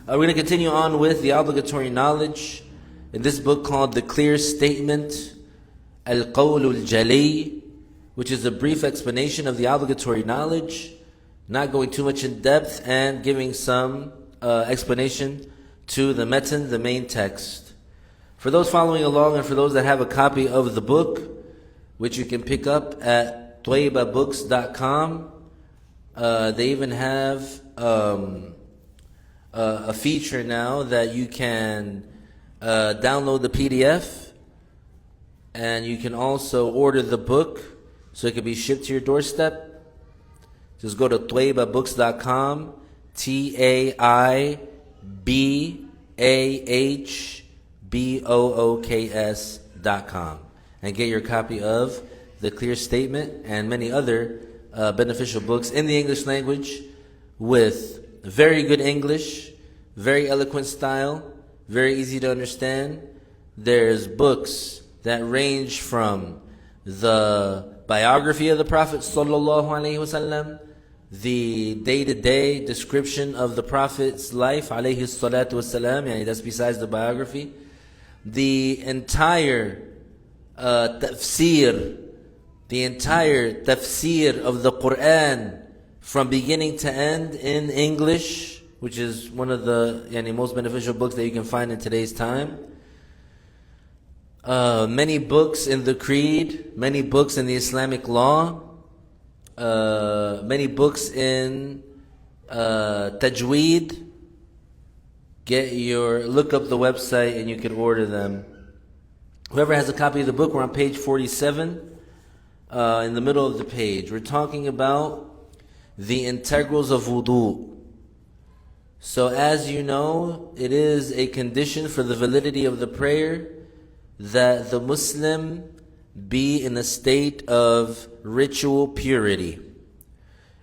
We're going to continue on with the obligatory knowledge in this book called The Clear Statement, Al-Qawl Al-Jali, which is a brief explanation of the obligatory knowledge, not going too much in depth, and giving some explanation to the matan, the main text. For those following along and for those that have a copy of the book, which you can pick up at twaybabooks.com, they even have a feature now that you can download the PDF, and you can also order the book so it can be shipped to your doorstep. Just go to twaybabooks.com, TAIBAHBOOKS.com, and get your copy of The Clear Statement and many other beneficial books in the English language with very good English, very eloquent style, very easy to understand. There's books that range from the biography of the Prophet sallallahu alaihi wasallam, the day-to-day description of the Prophet's life alayhi salatu wasalam, yani that's besides the biography, the entire tafsir of the Quran from beginning to end in English, which is one of the most beneficial books that you can find in today's time. Many books in the creed, many books in the Islamic law, many books in tajweed. Look up the website and you can order them. Whoever has a copy of the book, we're on page 47, in the middle of the page. We're talking about the integrals of wudu. So as you know, it is a condition for the validity of the prayer that the Muslim be in a state of ritual purity.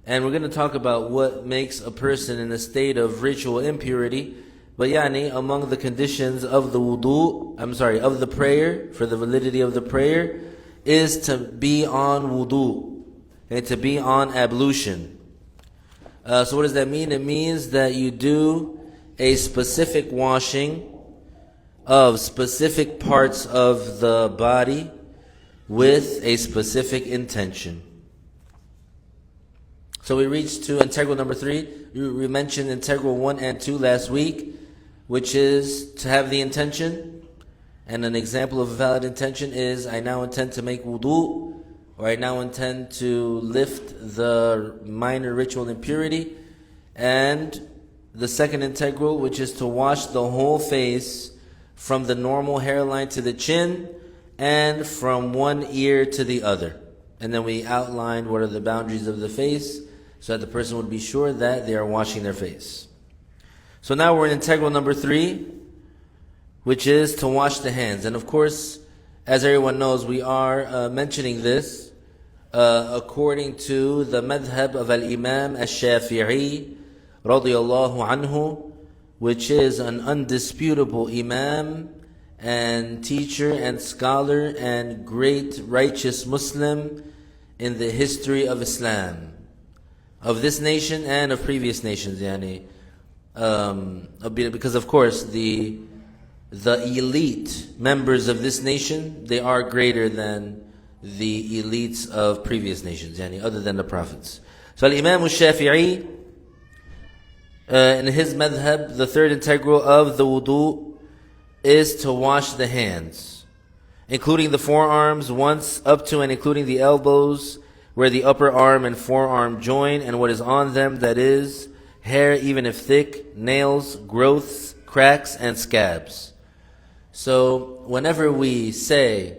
And we're going to talk about what makes a person in a state of ritual impurity. But among the conditions of the of the prayer, for the validity of the prayer, is to be on wudu, and to be on ablution. So what does that mean? It means that you do a specific washing of specific parts of the body with a specific intention. So we reached to integral number 3. We mentioned integral 1 and 2 last week, which is to have the intention. And an example of a valid intention is, I now intend to make wudu, or I now intend to lift the minor ritual impurity. And the second integral, which is to wash the whole face from the normal hairline to the chin, and from one ear to the other. And then we outlined what are the boundaries of the face, so that the person would be sure that they are washing their face. So now we're in integral number 3, which is to wash the hands. And of course, as everyone knows, we are mentioning this according to the madhab of Al-Imam Al-Shafi'i radiyallahu anhu, which is an undisputable imam and teacher and scholar and great righteous Muslim in the history of Islam, of this nation and of previous nations. Because of course the elite members of this nation, they are greater than the elites of previous nations, other than the prophets. So Al-Imam Al-Shafi'i, in his madhab, the third integral of the wudu is to wash the hands, including the forearms once up to and including the elbows, where the upper arm and forearm join, and what is on them, that is, hair even if thick, nails, growths, cracks, and scabs. So whenever we say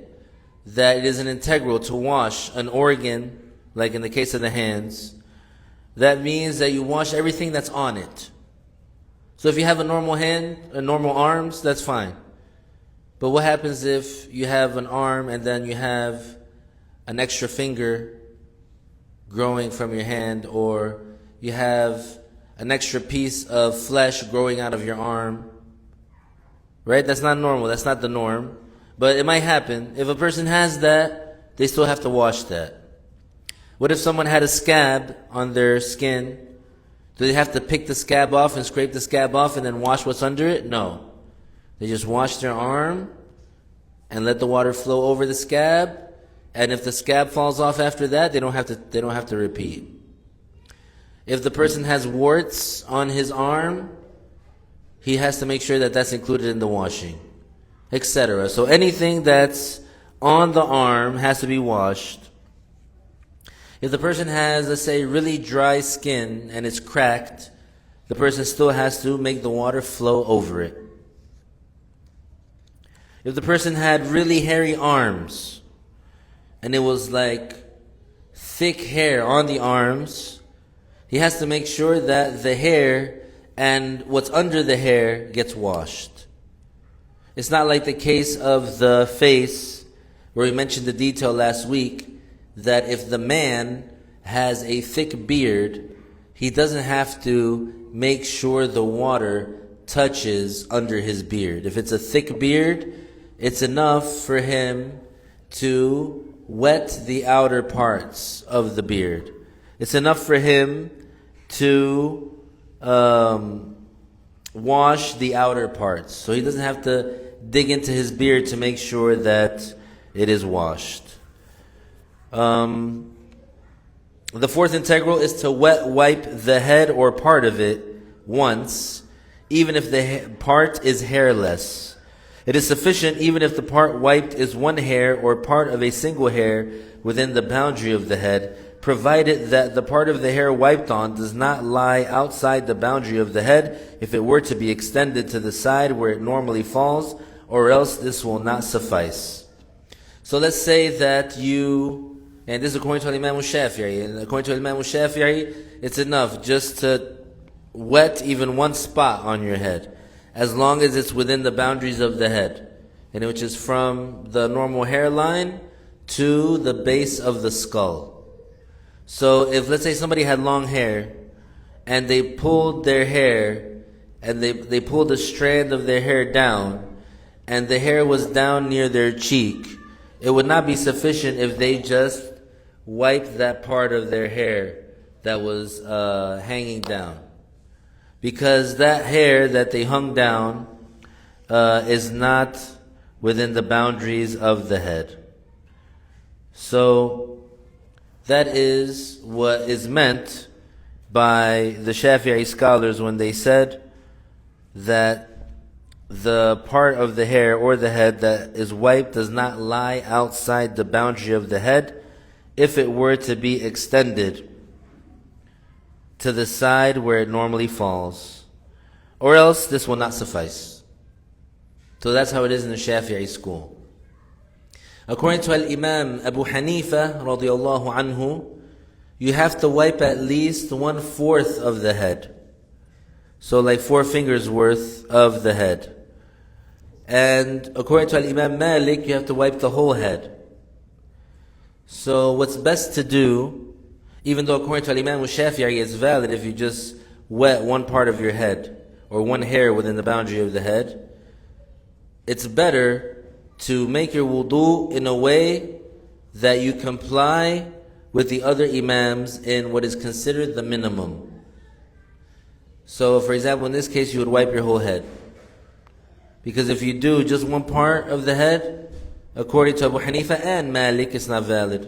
that it is an integral to wash an organ, like in the case of the hands, that means that you wash everything that's on it. So if you have a normal hand, normal arms, that's fine. But what happens if you have an arm and then you have an extra finger growing from your hand, or you have an extra piece of flesh growing out of your arm? Right? That's not normal. That's not the norm. But it might happen. If a person has that, they still have to wash that. What if someone had a scab on their skin? Do they have to pick the scab off and scrape the scab off and then wash what's under it? No. They just wash their arm and let the water flow over the scab. And if the scab falls off after that, they don't have to repeat. If the person has warts on his arm, he has to make sure that that's included in the washing, etc. So anything that's on the arm has to be washed. If the person has, let's say, really dry skin and it's cracked, the person still has to make the water flow over it. If the person had really hairy arms and it was like thick hair on the arms, he has to make sure that the hair and what's under the hair gets washed. It's not like the case of the face, where we mentioned the detail last week, that if the man has a thick beard, he doesn't have to make sure the water touches under his beard. If it's a thick beard, it's enough for him to wet the outer parts of the beard. It's enough for him to wash the outer parts. So he doesn't have to dig into his beard to make sure that it is washed. The fourth integral is to wet wipe the head or part of it once, even if the part is hairless. It is sufficient even if the part wiped is one hair or part of a single hair within the boundary of the head, provided that the part of the hair wiped on does not lie outside the boundary of the head if it were to be extended to the side where it normally falls, or else this will not suffice. So let's say that you, and this is according to Imam Shafi'i, and according to Imam Shafi'i, it's enough just to wet even one spot on your head, as long as it's within the boundaries of the head, and which is from the normal hairline to the base of the skull. So if, let's say, somebody had long hair, and they pulled their hair, and they pulled a strand of their hair down, and the hair was down near their cheek, it would not be sufficient if they just wiped that part of their hair that was hanging down. Because that hair that they hung down is not within the boundaries of the head. So that is what is meant by the Shafi'i scholars when they said that the part of the hair or the head that is wiped does not lie outside the boundary of the head if it were to be extended to the side where it normally falls, or else this will not suffice. So that's how it is in the Shafi'i school. According to Al-Imam Abu Hanifa radiyallahu anhu, you have to wipe at least 1/4 of the head. So like 4 fingers worth of the head. And according to Al-Imam Malik, you have to wipe the whole head. So what's best to do, even though according to Imam Shafi'i it's valid if you just wet one part of your head or one hair within the boundary of the head, it's better to make your wudu in a way that you comply with the other imams in what is considered the minimum. So for example, in this case you would wipe your whole head. Because if you do just one part of the head, according to Abu Hanifa and Malik, it's not valid.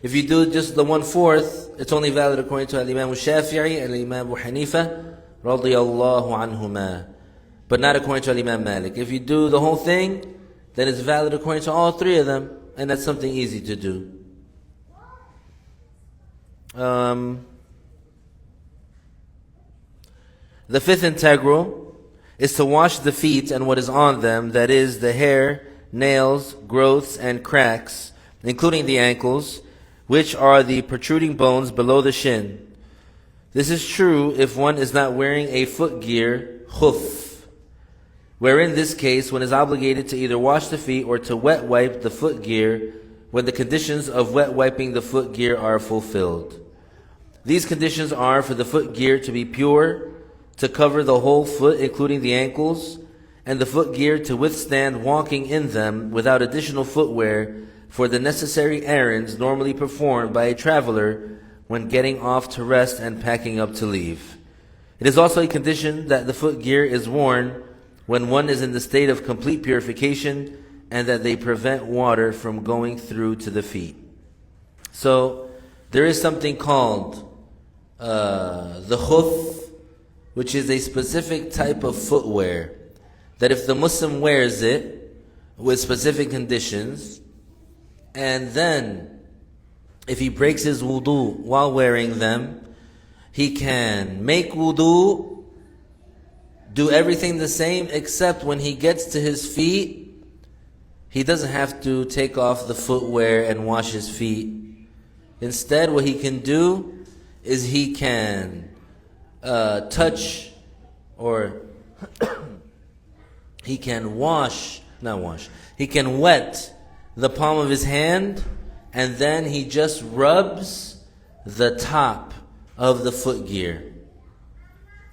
If you do just the 1/4, it's only valid according to Imam Shafi'i and Imam Abu Hanifa radiyallahu anhuma, but not according to Imam Malik. If you do the whole thing, then it's valid according to all 3 of them, and that's something easy to do. The 5th integral is to wash the feet and what is on them, that is, the hair, nails, growths, and cracks, including the ankles, which are the protruding bones below the shin. This is true if one is not wearing a foot gear, khuf, where in this case one is obligated to either wash the feet or to wet wipe the foot gear when the conditions of wet wiping the foot gear are fulfilled. These conditions are for the foot gear to be pure, to cover the whole foot including the ankles, and the foot gear to withstand walking in them without additional footwear for the necessary errands normally performed by a traveler when getting off to rest and packing up to leave. It is also a condition that the foot gear is worn when one is in the state of complete purification and that they prevent water from going through to the feet. So there is something called the khuf, which is a specific type of footwear that if the Muslim wears it with specific conditions, and then if he breaks his wudu while wearing them, he can make wudu, do everything the same, except when he gets to his feet, he doesn't have to take off the footwear and wash his feet. Instead, what he can do is he can touch, or he can he can wet the palm of his hand, and then he just rubs the top of the foot gear,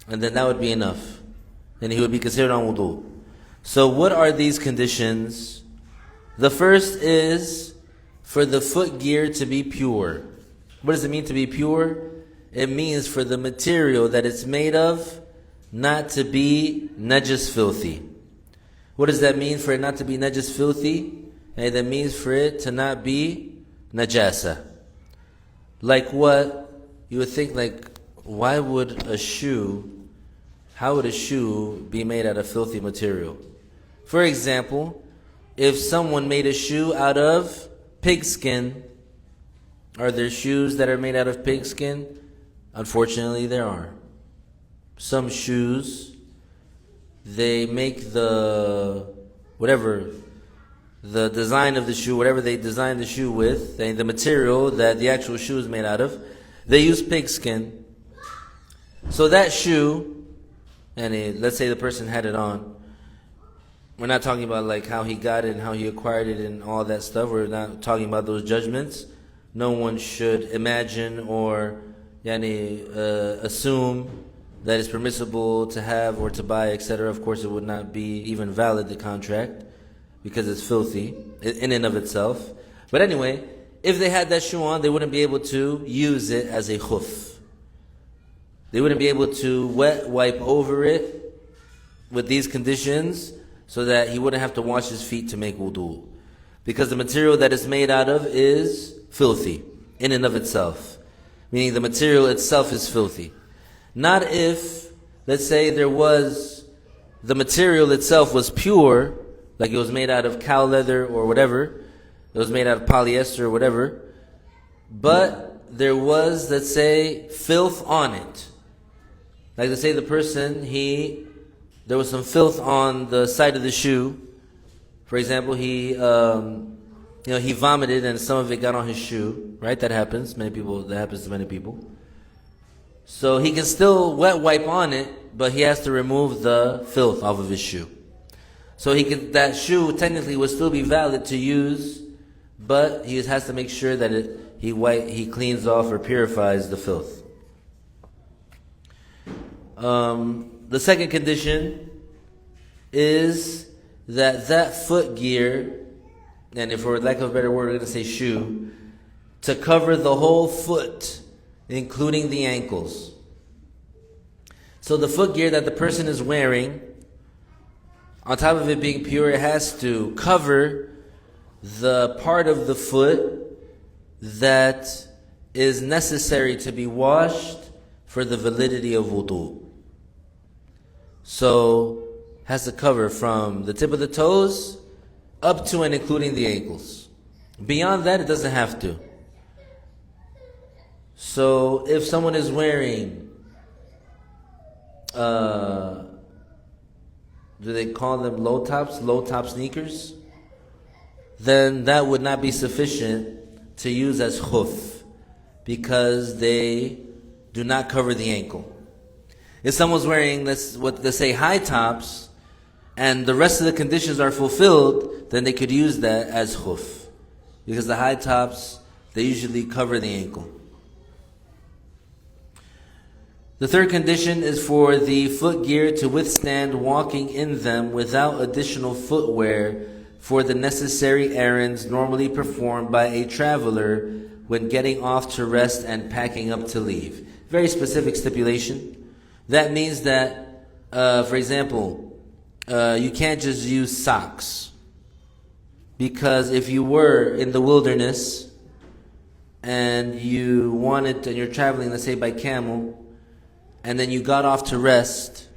and then that would be enough. Then he would be considered on wudu. So what are these conditions? The first is for the foot gear to be pure. What does it mean to be pure? It means for the material that it's made of not to be najis filthy. What does that mean for it not to be najis filthy? And that means for it to not be najasa. Like what? You would think, like, why would how would a shoe be made out of filthy material? For example, if someone made a shoe out of pigskin, are there shoes that are made out of pigskin? Unfortunately, there are. Some shoes, they make the design of the shoe, whatever they designed the shoe with, the material that the actual shoe is made out of, they use pigskin. So that shoe, and let's say the person had it on. We're not talking about like how he got it and how he acquired it and all that stuff. We're not talking about those judgments. No one should imagine or assume that it's permissible to have or to buy, etc. Of course, it would not be even valid, the contract, because it's filthy in and of itself. But anyway, if they had that shoe on, they wouldn't be able to use it as a khuf. They wouldn't be able to wipe over it with these conditions so that he wouldn't have to wash his feet to make wudu. Because the material that it's made out of is filthy in and of itself. Meaning the material itself is filthy. Not if, let's say the material itself was pure, like it was made out of cow leather or whatever, it was made out of polyester or whatever, but there was, let's say, filth on it. Like let's say the person, there was some filth on the side of the shoe. For example, he vomited and some of it got on his shoe, right? That happens to many people. So he can still wet wipe on it, but he has to remove the filth off of his shoe. So that shoe technically would still be valid to use, but he has to make sure that he cleans off or purifies the filth. The second condition is that foot gear, and if for lack of a better word, we're going to say shoe, to cover the whole foot, including the ankles. So the foot gear that the person is wearing, on top of it being pure, it has to cover the part of the foot that is necessary to be washed for the validity of wudu. So has to cover from the tip of the toes up to and including the ankles. Beyond that, it doesn't have to. So if someone is wearing, do they call them low top sneakers? Then that would not be sufficient to use as khuf, because they do not cover the ankle. If someone's wearing, let's say high tops, and the rest of the conditions are fulfilled, then they could use that as khuf, because the high tops, they usually cover the ankle. The third condition is for the foot gear to withstand walking in them without additional footwear for the necessary errands normally performed by a traveler when getting off to rest and packing up to leave. Very specific stipulation. That means that, for example, you can't just use socks. Because if you were in the wilderness and and you're traveling, let's say by camel, and then you got off to rest,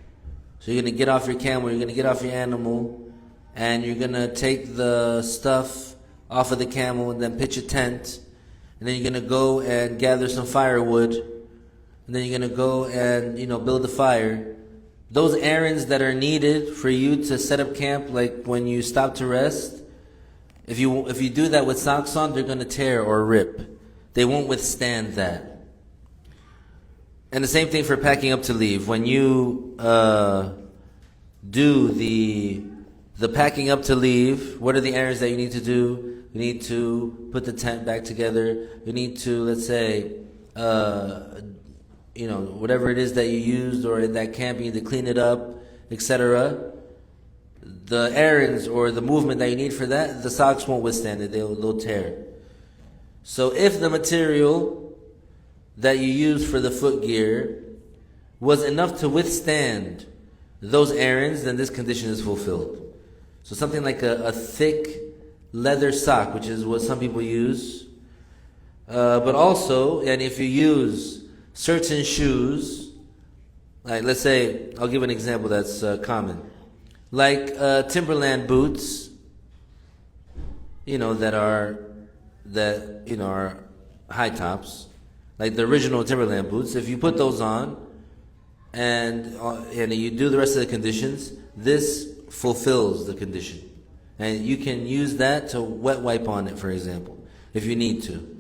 so you're going to get off your camel, you're going to get off your animal, and you're going to take the stuff off of the camel and then pitch a tent, and then you're going to go and gather some firewood, and then you're going to go and build a fire. Those errands that are needed for you to set up camp, like when you stop to rest, if you do that with socks on, they're going to tear or rip. They won't withstand that. And the same thing for packing up to leave. When you do the packing up to leave, what are the errands that you need to do? You need to put the tent back together. You need to, let's say, whatever it is that you used or in that camp, you need to clean it up, etc. The errands or the movement that you need for that, the socks won't withstand it. They'll tear. So if the material that you use for the footgear was enough to withstand those errands, then this condition is fulfilled. So something like a thick leather sock, which is what some people use. But also, and if you use certain shoes, like let's say, I'll give an example that's common. Like Timberland boots, that are high tops, like the original Timberland boots. If you put those on and you do the rest of the conditions, this fulfills the condition, and you can use that to wet wipe on it, for example, if you need to.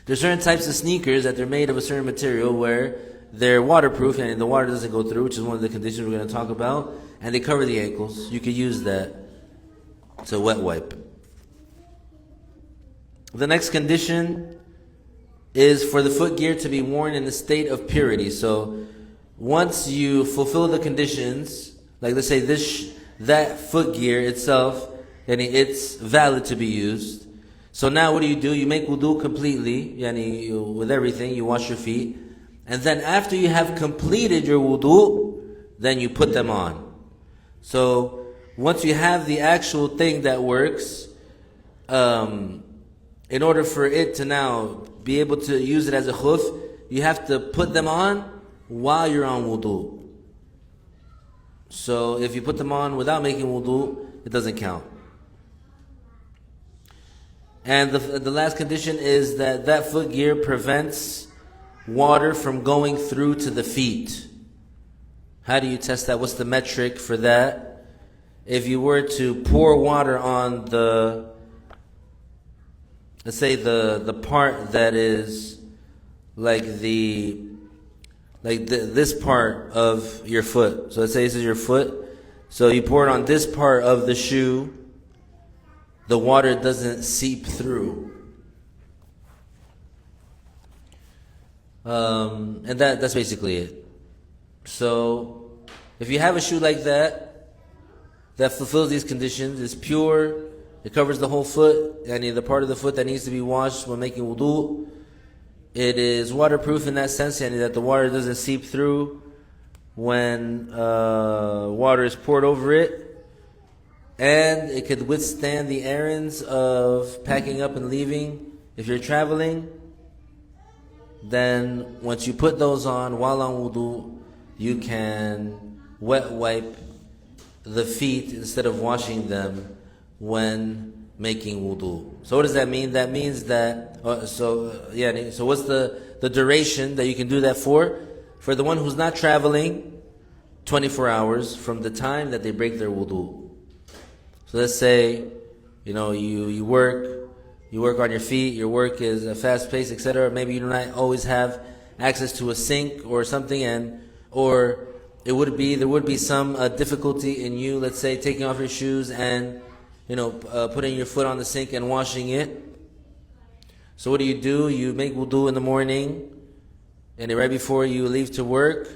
There's certain types of sneakers that they're made of a certain material where they're waterproof and the water doesn't go through, which is one of the conditions we're going to talk about, and they cover the ankles. You could use that to wet wipe. The next condition is for the footgear to be worn in a state of purity. So once you fulfill the conditions, like let's say that footgear itself, and it's valid to be used. So now what do? You make wudu completely, with everything, you wash your feet. And then after you have completed your wudu, then you put them on. So once you have the actual thing that works, in order for it to now be able to use it as a khuf, you have to put them on while you're on wudu. So if you put them on without making wudu, it doesn't count. And the last condition is that footgear prevents water from going through to the feet. How do you test that? What's the metric for that? If you were to pour water on let's say the part that is like this part of your foot. So let's say this is your foot. So you pour it on this part of the shoe, the water doesn't seep through. And that's basically it. So if you have a shoe like that fulfills these conditions, it's pure, it covers the whole foot, the part of the foot that needs to be washed when making wudu, it is waterproof in that sense, that the water doesn't seep through when water is poured over it, and it could withstand the errands of packing up and leaving. If you're traveling, then once you put those on while on wudu, you can wet wipe the feet instead of washing them when making wudu. So what does that mean? That means that, so what's the duration that you can do that for? For the one who's not traveling, 24 hours from the time that they break their wudu. So let's say, you work on your feet, your work is a fast pace, etc. Maybe you do not always have access to a sink or something, or there would be some difficulty in you, let's say, taking off your shoes and putting your foot on the sink and washing it. So what do? You make wudu in the morning, and right before you leave to work,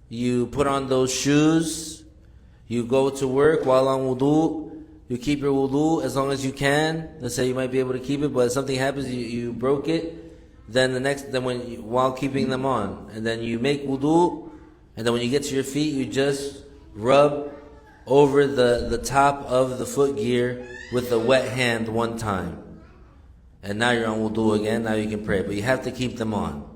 you put on those shoes, you go to work while on wudu, you keep your wudu as long as you can. Let's say you might be able to keep it, but if something happens, you broke it, then while keeping them on, and then you make wudu, and then when you get to your feet, you just rub over the top of the foot gear with a wet hand one time. And now you're on wudu again, now you can pray. But you have to keep them on.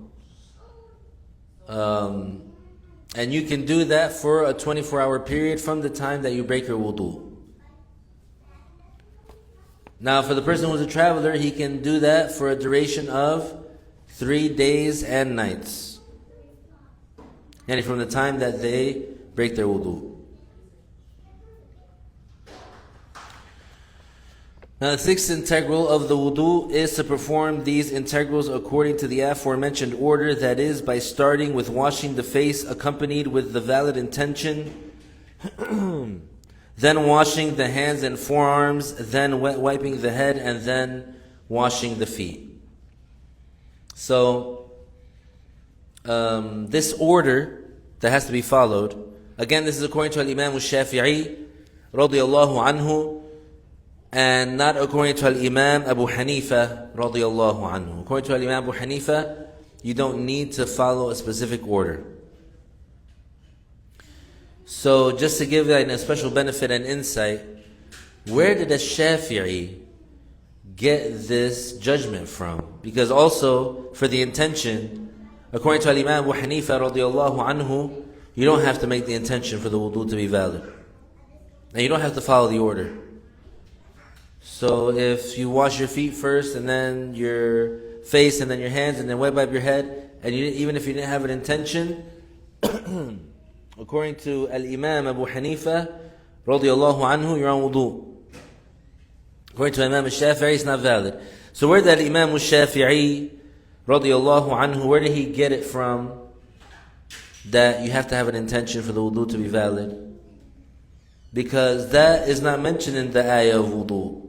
And you can do that for a 24-hour period from the time that you break your wudu. Now for the person who's a traveler, he can do that for a duration of 3 days and nights. And from the time that they break their wudu. Now the sixth integral of the wudu is to perform these integrals according to the aforementioned order, that is, by starting with washing the face accompanied with the valid intention, then washing the hands and forearms, then wiping the head, and then washing the feet. So, this order that has to be followed, again, this is according to Imam al-Shafi'i radiyallahu anhu, and not according to Imam Abu Hanifa radiyallahu anhu. According to Imam Abu Hanifa, you don't need to follow a specific order. So just to give a special benefit and insight, where did the Shafi'i get this judgment from? Because also for the intention, according to Imam Abu Hanifa radiyallahu anhu, you don't have to make the intention for the wudu to be valid. And you don't have to follow the order. So if you wash your feet first, and then your face, and then your hands, and then wipe your head, and even if you didn't have an intention, according to Al-Imam Abu Hanifa radiyallahu anhu, you're on wudu. According to Imam al-Shafi'i, it's not valid. So where did Imam al-Shafi'i radiyallahu anhu, where did he get it from that you have to have an intention for the wudu to be valid? Because that is not mentioned in the ayah of wudu.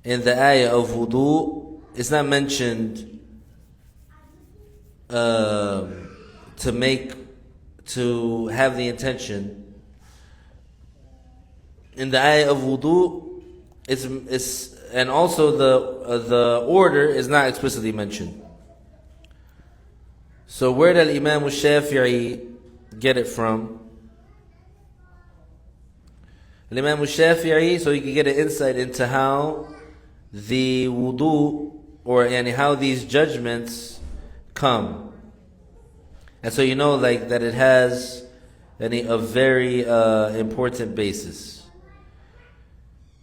In the ayah of wudu, it's not mentioned to have the intention. In the ayah of wudu, it's and also the order is not explicitly mentioned. So where did Imam al-Shafi'i get it from? Imam al-Shafi'i, so you can get an insight into how the wudu, or how these judgments come. And so you know that it has a very important basis.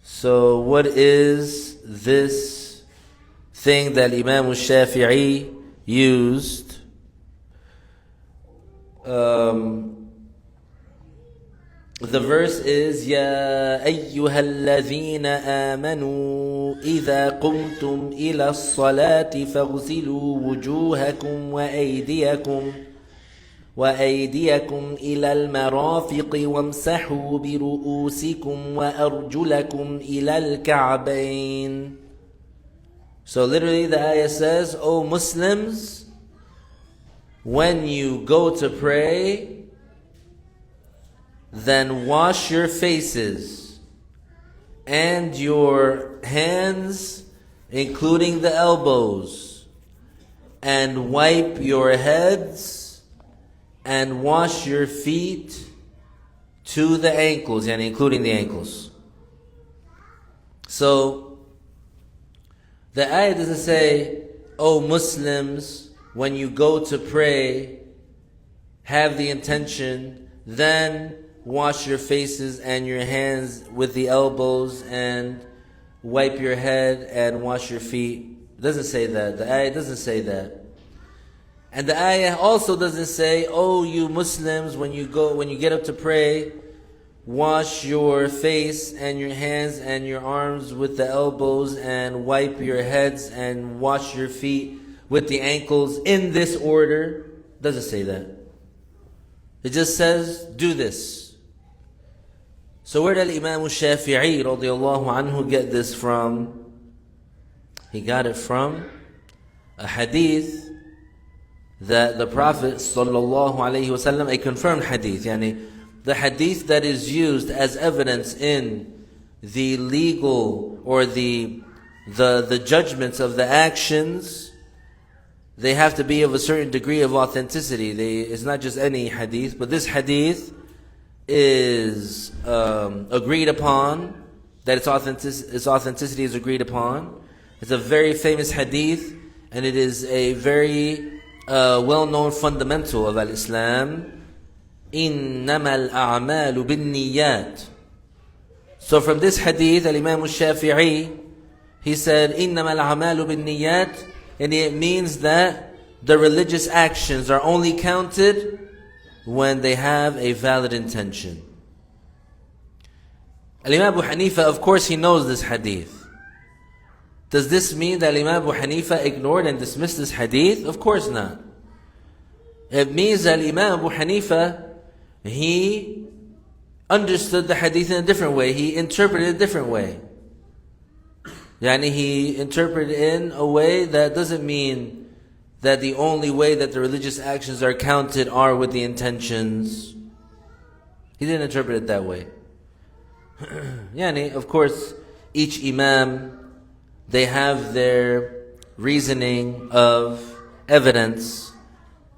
So what is this thing that Imam al-Shafi'i used? The verse is يَا أَيُّهَا الَّذِينَ آمَنُوا إِذَا قُمْتُمْ إِلَى الصَّلَاةِ فَاغْسِلُوا وُجُوهَكُمْ وَأَيْدِيَكُمْ إِلَى الْمَرَافِقِ وَامْسَحُوا بِرُؤُوسِكُمْ وَأَرْجُلَكُمْ إِلَى الْكَعْبَيْنِ. So literally the ayah says, O Muslims, when you go to pray, then wash your faces and your hands, including the elbows, and wipe your heads, and wash your feet to the ankles, including the ankles. So the ayah doesn't say, O Muslims, when you go to pray, have the intention, then wash your faces and your hands with the elbows and wipe your head and wash your feet. It doesn't say that. The ayah doesn't say that. And the ayah also doesn't say, oh, you Muslims, when you get up to pray, wash your face and your hands and your arms with the elbows and wipe your heads and wash your feet with the ankles in this order. It doesn't say that. It just says, do this. So where did Imam al-Shafi'i radiyallahu anhu get this from? He got it from a hadith that the Prophet sallallahu alaihi wasallam, a confirmed hadith, the hadith that is used as evidence in the legal or the the judgments of the actions, they have to be of a certain degree of authenticity. It's not just any hadith, but this hadith is agreed upon, that its authenticity is agreed upon. It's a very famous hadith, and it is a very well-known fundamental of al-Islam. إِنَّمَا الْأَعْمَالُ بِالنِّيَّاتِ. So from this hadith, Al-Imam al-Shafi'i, he said, إِنَّمَا الْأَعْمَالُ بِالنِّيَّاتِ, and it means that the religious actions are only counted when they have a valid intention. Al-Imam Abu Hanifa, of course, he knows this hadith. Does this mean that Imam Abu Hanifa ignored and dismissed this hadith? Of course not. It means that Imam Abu Hanifa, he understood the hadith in a different way. He interpreted it a different way. He interpreted in a way that doesn't mean that the only way that the religious actions are counted are with the intentions. He didn't interpret it that way. Of course, each Imam, they have their reasoning of evidence,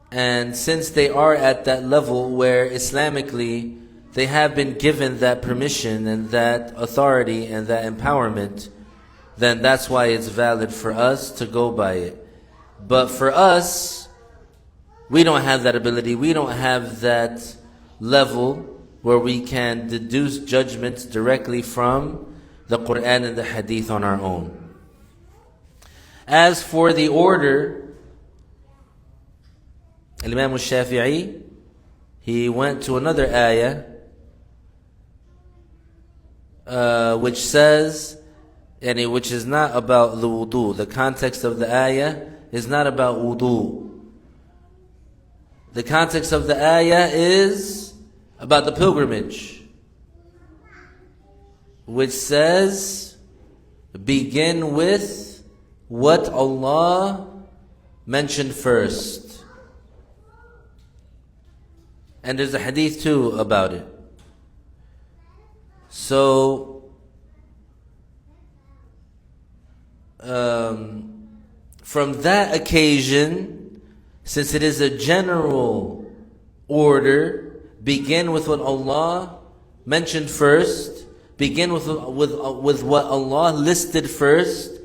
and since they are at that level where Islamically they have been given that permission and that authority and that empowerment, then that's why it's valid for us to go by it. But for us, we don't have that ability. We don't have that level where we can deduce judgments directly from the Quran and the Hadith on our own. As for the order, Imam al-Shafi'i, he went to another ayah which says, which is not about the wudu. The context of the ayah is not about wudu. The context of the ayah is about the pilgrimage, which says, begin with what Allah mentioned first. And there's a hadith too about it. So, from that occasion, since it is a general order, begin with what Allah mentioned first. Begin with what Allah listed first.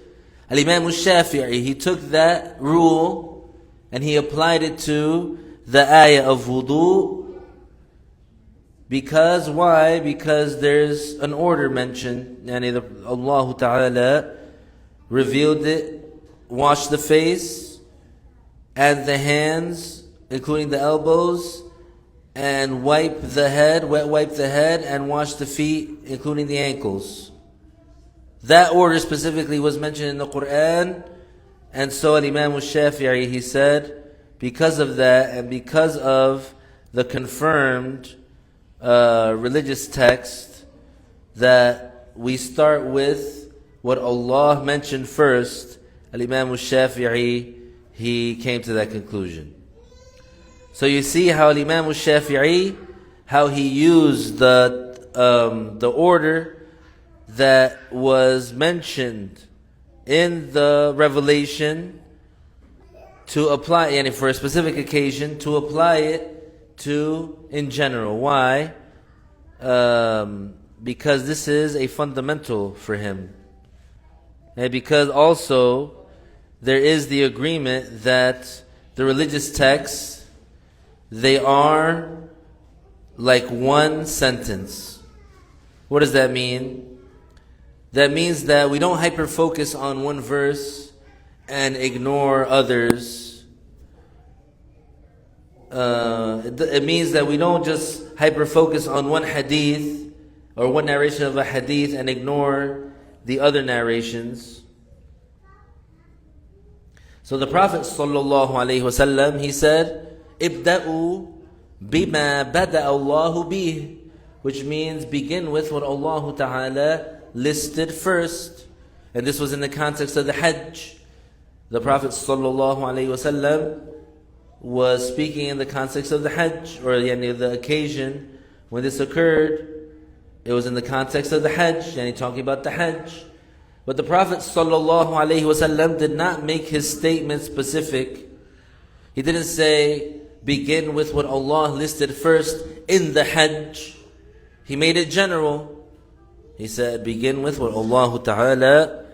Al-Imam al-Shafi'i, he took that rule and he applied it to the ayah of wudu. Because, why? Because there's an order mentioned. Allah Ta'ala revealed it. Wash the face and the hands, including the elbows, and wipe the head, wipe the head, and wash the feet, including the ankles. That order specifically was mentioned in the Quran, and so Imam al-Shafi'i, he said, because of that, and because of the confirmed religious text, that we start with what Allah mentioned first, Imam al-Shafi'i, he came to that conclusion. So you see how Imam al-Shafi'i, how he used the order that was mentioned in the revelation to apply, and for a specific occasion, to apply it to in general. Why? Because this is a fundamental for him. And because also there is the agreement that the religious texts, they are like one sentence. What does that mean? That means that we don't hyper-focus on one verse and ignore others. It means that we don't just hyper-focus on one hadith or one narration of a hadith and ignore the other narrations. So the Prophet ﷺ, he said, Ibda'u bima bada Allahu bih, which means begin with what Allah Ta'ala listed first. And this was in the context of the Hajj. The Prophet ﷺ was speaking in the context of the Hajj, or the occasion when this occurred. It was in the context of the Hajj, and talking about the Hajj. But the Prophet ﷺ did not make his statement specific. He didn't say, begin with what Allah listed first in the Hajj. He made it general. He said, begin with what Allah Ta'ala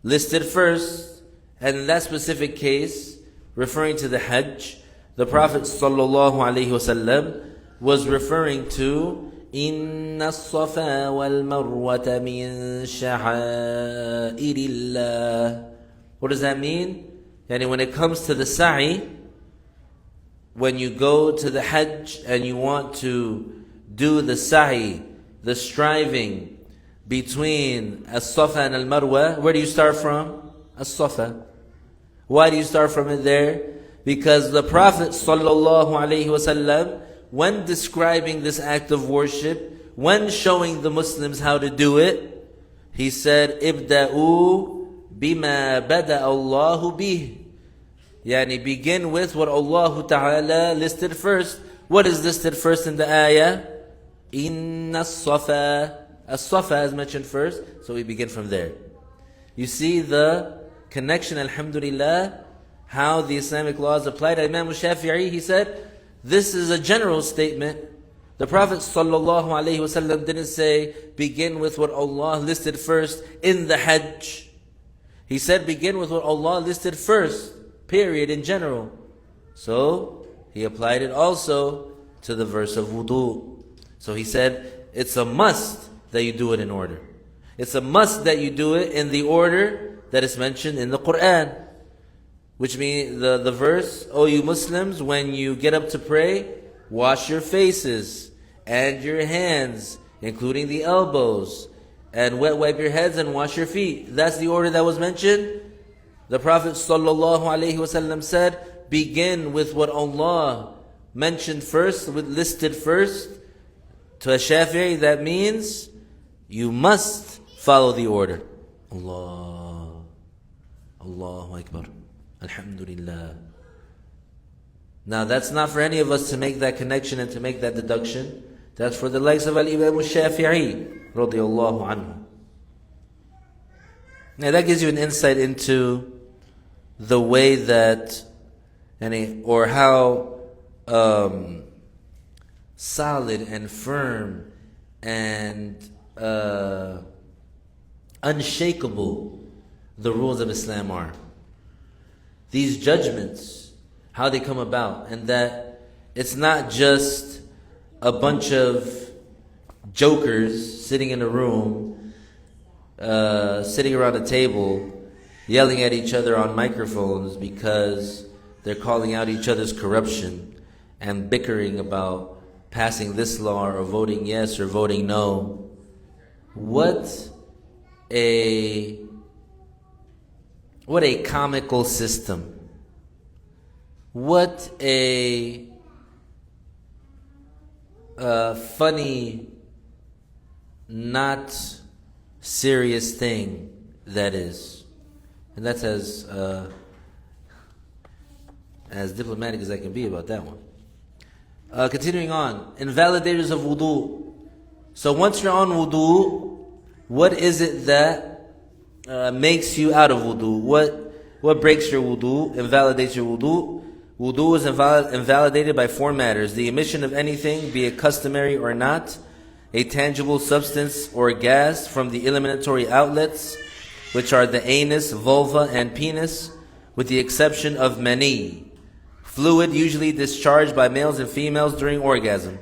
listed first. And in that specific case, referring to the Hajj, the Prophet ﷺ was referring to إِنَّ الصَّفَا وَالْمَرْوَةَ مِن شَعَائِرِ اللَّهِ. What does that mean? Yani when it comes to the sa'i, when you go to the Hajj and you want to do the sa'i, the striving between as-Safa and al-Marwa, where do you start from? As-Safa. Why do you start from it there? Because the Prophet ﷺ, when describing this act of worship, when showing the Muslims how to do it, he said, "Ibda'u bima bada Allahu bih." Yani begin with what Allah Ta'ala listed first. What is listed first in the ayah? Inna as-Safa. As-Safa is mentioned first, so we begin from there. You see the connection, alhamdulillah, how the Islamic laws applied. Imam Shafi'i, he said, this is a general statement. The Prophet ﷺ didn't say, begin with what Allah listed first in the Hajj. He said, begin with what Allah listed first, period, in general. So, he applied it also to the verse of wudu. So he said, it's a must that you do it in order. It's a must that you do it in the order that is mentioned in the Quran. Which means the verse, "O you Muslims, when you get up to pray, wash your faces and your hands, including the elbows, and wipe your heads and wash your feet." That's the order that was mentioned. The Prophet ﷺ said, begin with what Allah mentioned first, listed first. To a Shafi'i, that means you must follow the order. Allahu Akbar. Alhamdulillah. Now that's not for any of us to make that connection and to make that deduction. That's for the likes of Al-Imam Shafi'i radiyallahu anhu. Now that gives you an insight into the way that, or how solid and firm and unshakable the rules of Islam are. These judgments, how they come about, and that it's not just a bunch of jokers sitting in a room, sitting around a table, yelling at each other on microphones because they're calling out each other's corruption and bickering about passing this law or voting yes or voting no. What a comical system. What a funny, not serious thing that is. And that's as diplomatic as I can be about that one. Continuing on, invalidators of wudu. So once you're on wudu, what is it that makes you out of wudu? What breaks your wudu, invalidates your wudu? Wudu is invalidated by four matters: the emission of anything, be it customary or not, a tangible substance or gas from the eliminatory outlets, which are the anus, vulva, and penis, with the exception of mani, fluid usually discharged by males and females during orgasm.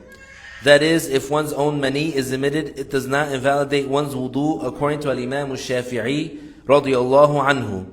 That is, if one's own mani is emitted, it does not invalidate one's wudu, according to Al-Imam Shafi'i radiyallahu anhu.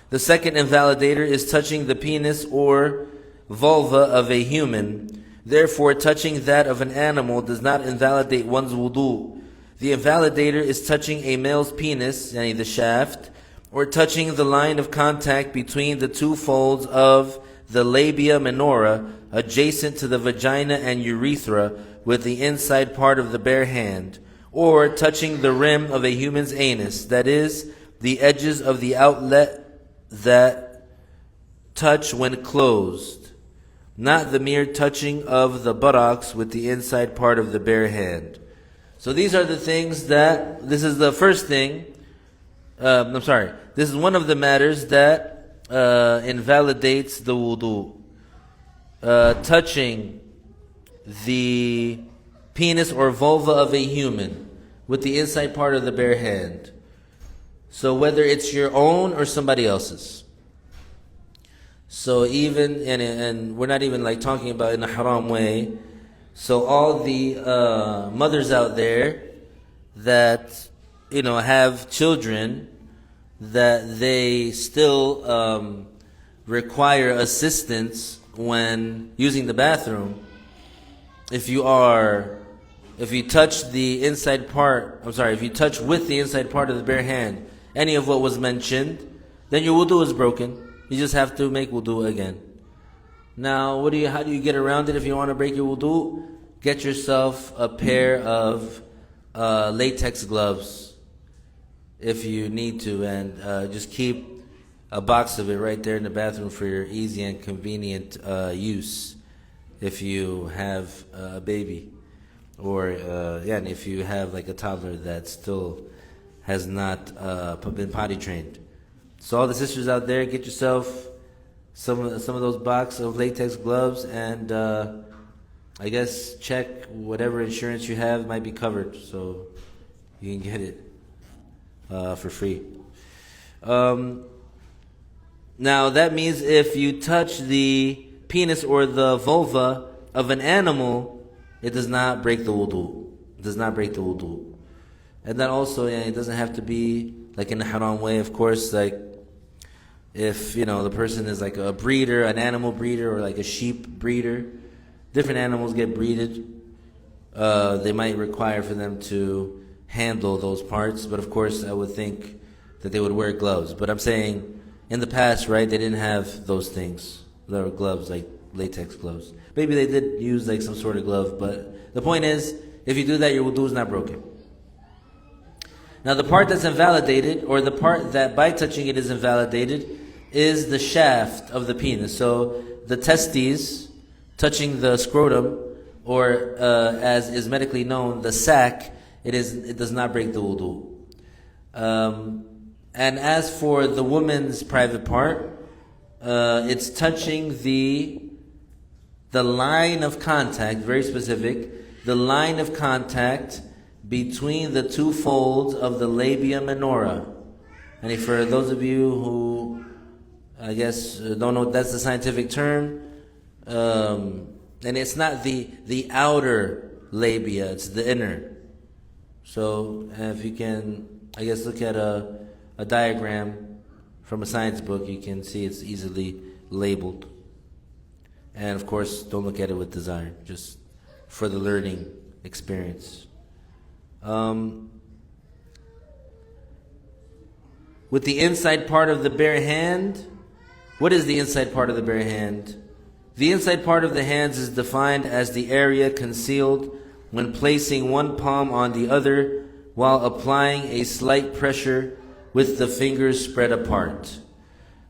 The second invalidator is touching the penis or vulva of a human. Therefore, touching that of an animal does not invalidate one's wudu. The invalidator is touching a male's penis, yani the shaft, or touching the line of contact between the two folds of the labia minora, adjacent to the vagina and urethra, with the inside part of the bare hand, or touching the rim of a human's anus, that is, the edges of the outlet that touch when closed, not the mere touching of the buttocks with the inside part of the bare hand. So these are the things that, this is the first thing, I'm sorry. This is one of the matters that invalidates the wudu. Touching the penis or vulva of a human with the inside part of the bare hand. So whether it's your own or somebody else's. So even, and we're not even like talking about in a haram way. So all the mothers out there that, have children that they still require assistance when using the bathroom. If you touch the inside part, if you touch with the inside part of the bare hand any of what was mentioned, then your wudu is broken. You just have to make wudu again. Now, how do you get around it if you want to break your wudu? Get yourself a pair of latex gloves if you need to, and just keep a box of it right there in the bathroom for your easy and convenient use if you have a baby, or and if you have like a toddler that still has not been potty trained. So all the sisters out there, get yourself some of those box of latex gloves, and I guess check whatever insurance you have might be covered, so you can get it for free. Now that means if you touch the penis or the vulva of an animal, it does not break the wudu. It does not break the wudu. And then also, it doesn't have to be like in a haram way, of course, like if, the person is like a breeder, an animal breeder, or like a sheep breeder. Different animals get breeded. They might require for them to handle those parts, but of course I would think that they would wear gloves. But I'm saying, in the past, right, they didn't have those things. There were gloves, like latex gloves. Maybe they did use like some sort of glove, but the point is, if you do that, your wudu is not broken. Now the part that's invalidated, or the part that by touching it is invalidated, is the shaft of the penis. So the testes touching the scrotum, or as is medically known, the sac, it does not break the wudu. And as for the woman's private part, it's touching the line of contact, very specific, the line of contact between the two folds of the labia minora. And for those of you who, I guess, don't know, that's the scientific term, and it's not the outer labia, it's the inner. So if you can, I guess, look at a diagram from a science book, you can see it's easily labeled. And of course, don't look at it with desire, just for the learning experience. With the inside part of the bare hand, what is the inside part of the bare hand? The inside part of the hands is defined as the area concealed when placing one palm on the other while applying a slight pressure with the fingers spread apart.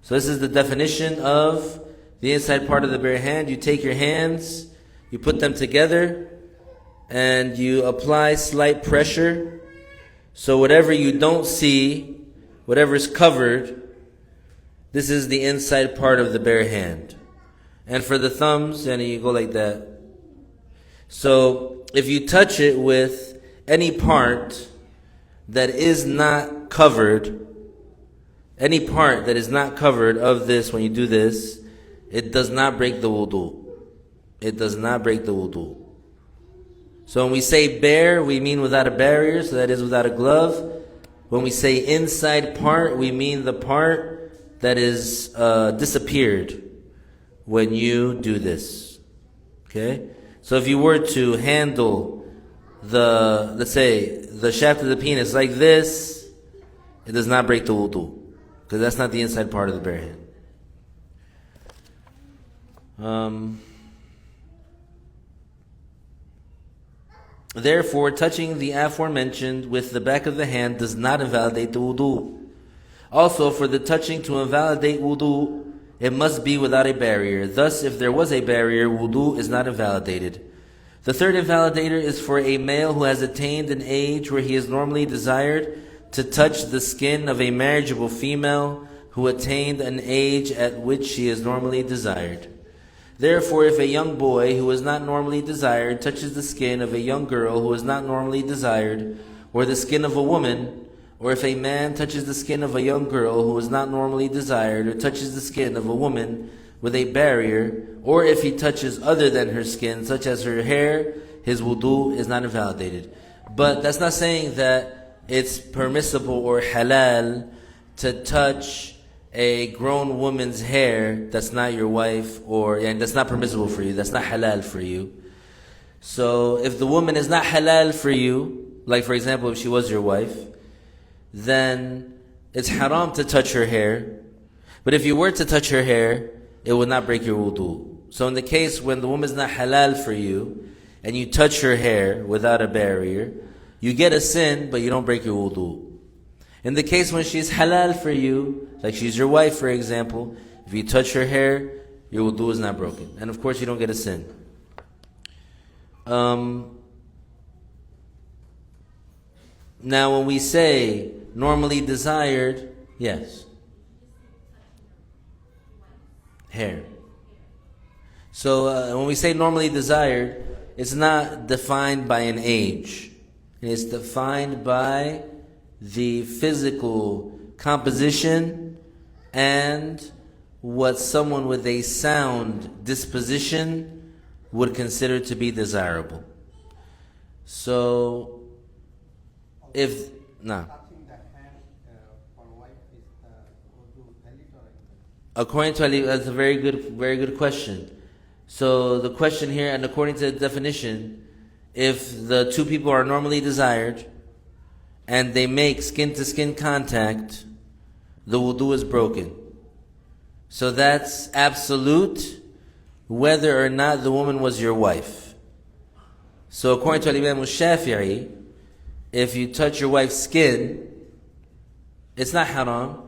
So this is the definition of the inside part of the bare hand. You take your hands, you put them together, and you apply slight pressure. So whatever you don't see, whatever is covered, this is the inside part of the bare hand. And for the thumbs, and you go like that. So if you touch it with any part that is not covered, any part that is not covered of this, when you do this, it does not break the wudu. It does not break the wudu. So when we say bare, we mean without a barrier, so that is without a glove. When we say inside part, we mean the part that is disappeared when you do this. Okay? So if you were to handle let's say, the shaft of the penis like this, it does not break the wudu, because that's not the inside part of the bare hand. Therefore, touching the aforementioned with the back of the hand does not invalidate the wudu. Also, for the touching to invalidate wudu, it must be without a barrier. Thus, if there was a barrier, wudu is not invalidated. The third invalidator is for a male who has attained an age where he is normally desired to touch the skin of a marriageable female who attained an age at which she is normally desired. Therefore, if a young boy who is not normally desired touches the skin of a young girl who is not normally desired, or the skin of a woman, or if a man touches the skin of a young girl who is not normally desired, or touches the skin of a woman with a barrier, or if he touches other than her skin, such as her hair, his wudu is not invalidated. But that's not saying that it's permissible or halal to touch a grown woman's hair that's not your wife, and that's not permissible for you, that's not halal for you. So if the woman is not halal for you, like for example if she was your wife, then it's haram to touch her hair. But if you were to touch her hair, it would not break your wudu. So in the case when the woman is not halal for you, and you touch her hair without a barrier, you get a sin, but you don't break your wudu. In the case when she's halal for you, like she's your wife for example, if you touch her hair, your wudu is not broken. And of course you don't get a sin. Now when we say normally desired, yes. Hair. So when we say normally desired, it's not defined by an age. It's defined by the physical composition and what someone with a sound disposition would consider to be desirable. So, if according to Ali, that's a very good question. So the question here, and according to the definition, if the two people are normally desired and they make skin-to-skin contact, the wudu is broken. So that's absolute, whether or not the woman was your wife. So according to Imam al-Shafi'i, if you touch your wife's skin, it's not haram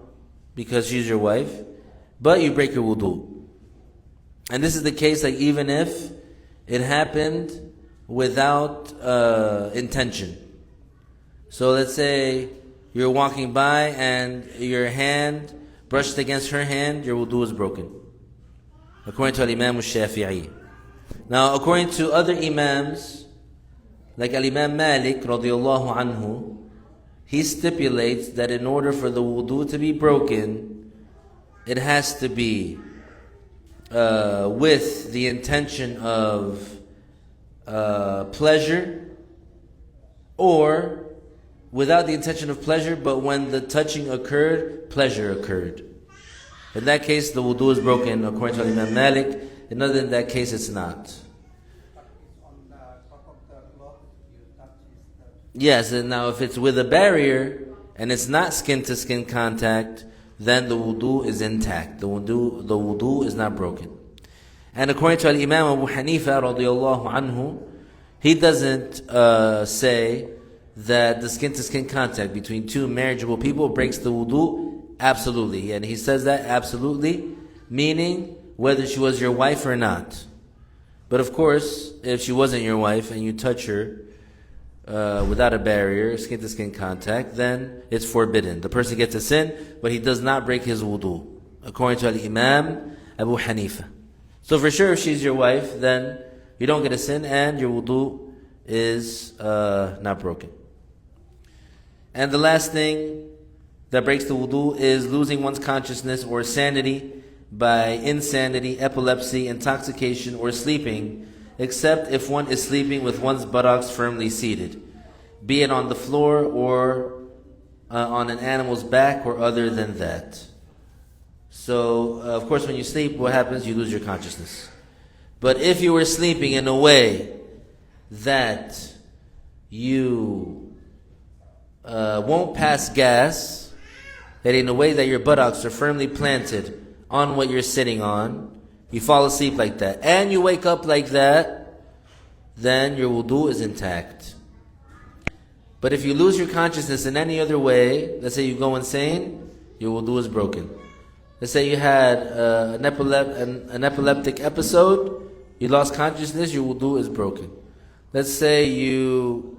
because she's your wife, but you break your wudu. And this is the case like even if it happened without intention. So let's say you're walking by and your hand brushed against her hand, your wudu is broken. According to Imam al-Shafi'i. Now according to other imams, like Imam Malik radiyallahu anhu, he stipulates that in order for the wudu to be broken, it has to be with the intention of pleasure, or without the intention of pleasure, but when the touching occurred, pleasure occurred. In that case, the wudu is broken according to Imam Malik. In other than that case, it's not. Yes, and now if it's with a barrier and it's not skin-to-skin contact, then the wudu is intact. The wudu is not broken. And according to Imam Abu Hanifa radiyallahu anhu, he doesn't say that the skin-to-skin contact between two marriageable people breaks the wudu. Absolutely. And he says that absolutely, meaning whether she was your wife or not. But of course, if she wasn't your wife and you touch her without a barrier, skin-to-skin contact, then it's forbidden. The person gets a sin, but he does not break his wudu, according to Imam Abu Hanifa. So for sure, if she's your wife, then you don't get a sin and your wudu is not broken. And the last thing that breaks the wudu is losing one's consciousness or sanity by insanity, epilepsy, intoxication, or sleeping, except if one is sleeping with one's buttocks firmly seated, be it on the floor or on an animal's back or other than that. So, of course, when you sleep, what happens? You lose your consciousness. But if you were sleeping in a way that you won't pass gas, that in a way that your buttocks are firmly planted on what you're sitting on, you fall asleep like that, and you wake up like that, then your wudu is intact. But if you lose your consciousness in any other way, let's say you go insane, your wudu is broken. Let's say you had an epileptic episode, you lost consciousness, your wudu is broken. Let's say you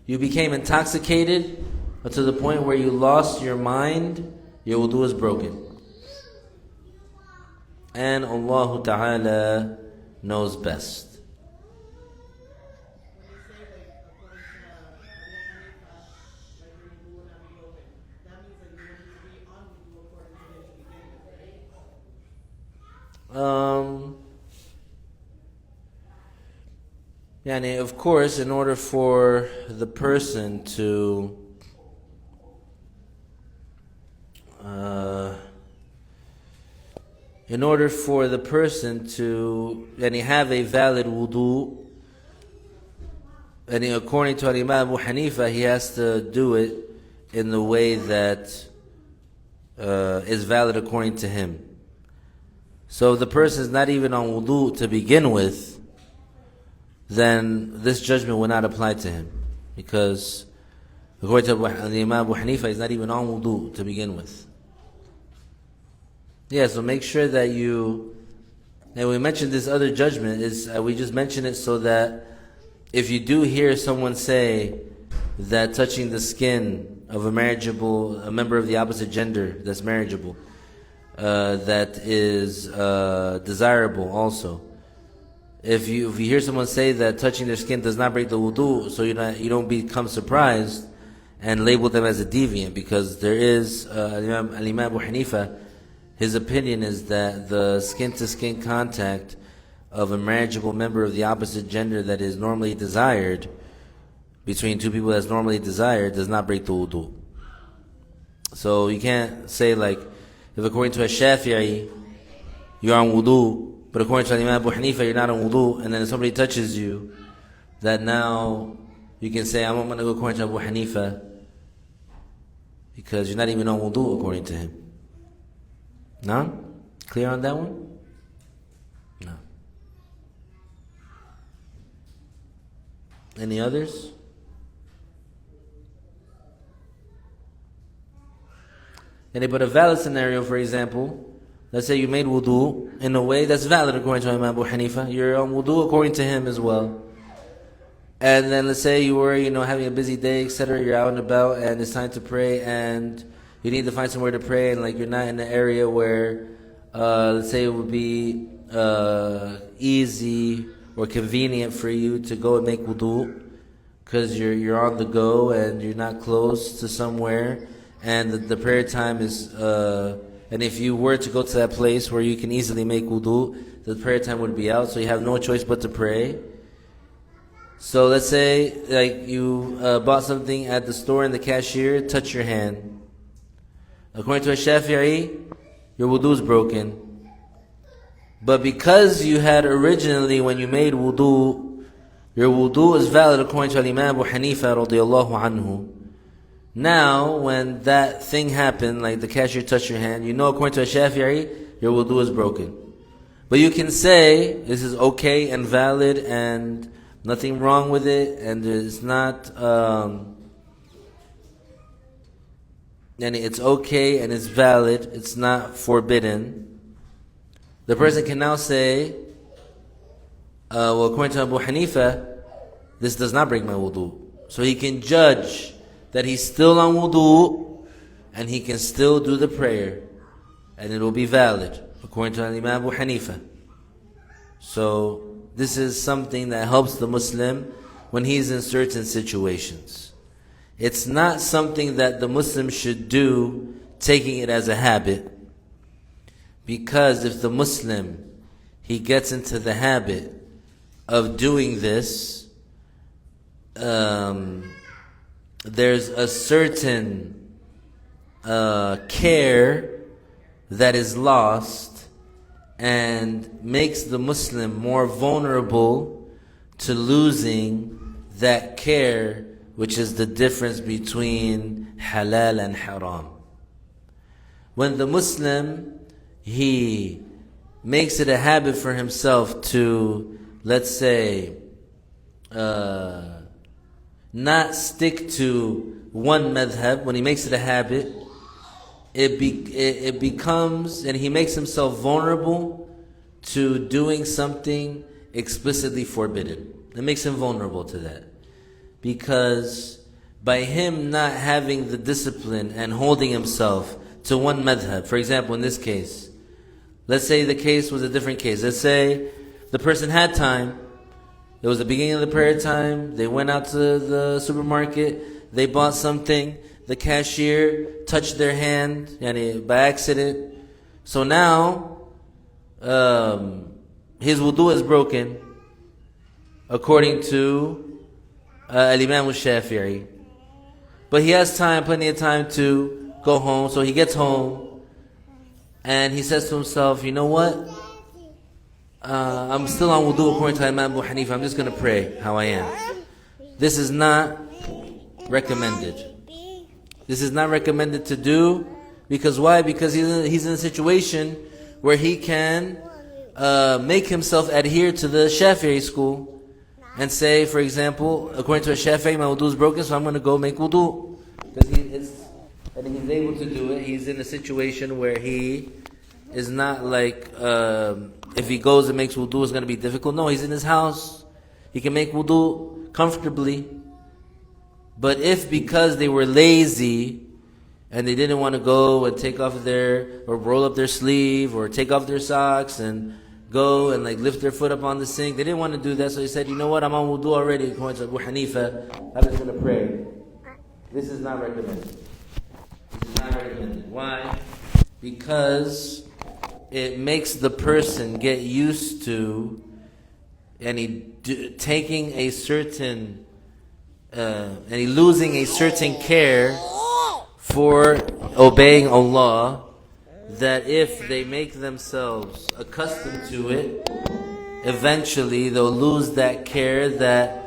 you became intoxicated to the point where you lost your mind, your wudu is broken. And Allah Ta'ala knows best. Of course, in order for the person to have a valid wudu, and according to Imam Abu Hanifa, he has to do it in the way that is valid according to him. So if the person is not even on wudu to begin with, then this judgment will not apply to him, because according to Imam Abu Hanifa, he's not even on wudu to begin with. Yeah, so make sure that and we mentioned this other judgment, we just mentioned it so that if you do hear someone say that touching the skin of a member of the opposite gender that's marriageable, that is desirable also. If you hear someone say that touching their skin does not break the wudu, so you don't become surprised and label them as a deviant, because there is Imam Abu Hanifa, his opinion is that the skin-to-skin contact of a marriageable member of the opposite gender that is normally desired, between two people that's normally desired, does not break the wudu. So you can't say, like, if according to a Shafi'i, you're on wudu, but according to Imam Abu Hanifa, you're not on wudu, and then somebody touches you, that now you can say, I'm going to go according to Abu Hanifa, because you're not even on wudu according to him. No? Clear on that one? No. Any others? But a valid scenario, for example, let's say you made wudu in a way that's valid according to Imam Abu Hanifa. You're on wudu according to him as well. And then let's say you were, having a busy day, etc. You're out and about, and it's time to pray, and you need to find somewhere to pray, and you're not in an area where, let's say, it would be easy or convenient for you to go and make wudu, because you're on the go and you're not close to somewhere, and the prayer time is, and if you were to go to that place where you can easily make wudu, the prayer time would be out, so you have no choice but to pray. So let's say you bought something at the store and the cashier touched your hand. According to a Shafi'i, your wudu is broken. But because you had originally, when you made wudu, your wudu is valid according to Imam Abu Hanifa radiyallahu anhu. Now, when that thing happened, like the cashier touched your hand, according to a Shafi'i, your wudu is broken. But you can say, this is okay and valid and nothing wrong with it, and it's not, and it's okay and it's valid, it's not forbidden. The person can now say, according to Abu Hanifa, this does not break my wudu. So he can judge that he's still on wudu, and he can still do the prayer, and it will be valid, according to Imam Abu Hanifa. So this is something that helps the Muslim when he's in certain situations. It's not something that the Muslim should do, taking it as a habit. Because if the Muslim, he gets into the habit of doing this, there's a certain care that is lost and makes the Muslim more vulnerable to losing that care, which is the difference between halal and haram. When the Muslim, he makes it a habit for himself to, let's say, not stick to one madhab, when he makes it a habit, it becomes, and he makes himself vulnerable to doing something explicitly forbidden. It makes him vulnerable to that. because by him not having the discipline and holding himself to one madhab, for example, in this case, let's say the case was a different case. Let's say the person had time. It was the beginning of the prayer time. They went out to the supermarket. They bought something. The cashier touched their hand by accident. So now his wudu is broken according to Al-Imam al-Shafi'i. But he has time, plenty of time to go home. So he gets home and he says to himself, you know what? I'm still on wudu according to Imam Abu Hanifa. I'm just going to pray how I am. This is not recommended. This is not recommended to do. Because why? Because he's in a situation where he can make himself adhere to the Shafi'i school and say, for example, according to a Shafi'i, my wudu is broken, so I'm going to go make wudu. Because he's able to do it. He's in a situation where he is not like, if he goes and makes wudu, it's going to be difficult. No, he's in his house. He can make wudu comfortably. But if because they were lazy and they didn't want to go and take off or roll up their sleeve or take off their socks and go and lift their foot up on the sink, they didn't want to do that, so he said, you know what, I'm on wudu already, according to Abu Hanifa, I'm just going to pray. This is not recommended. This is not recommended. Why? Because it makes the person get used to taking a certain and losing a certain care for obeying Allah, that if they make themselves accustomed to it, eventually they'll lose that care that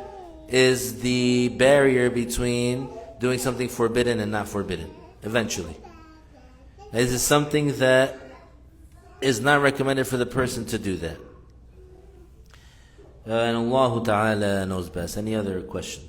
is the barrier between doing something forbidden and not forbidden. Eventually. This is something that is not recommended for the person to do that. And Allah Ta'ala knows best. Any other question?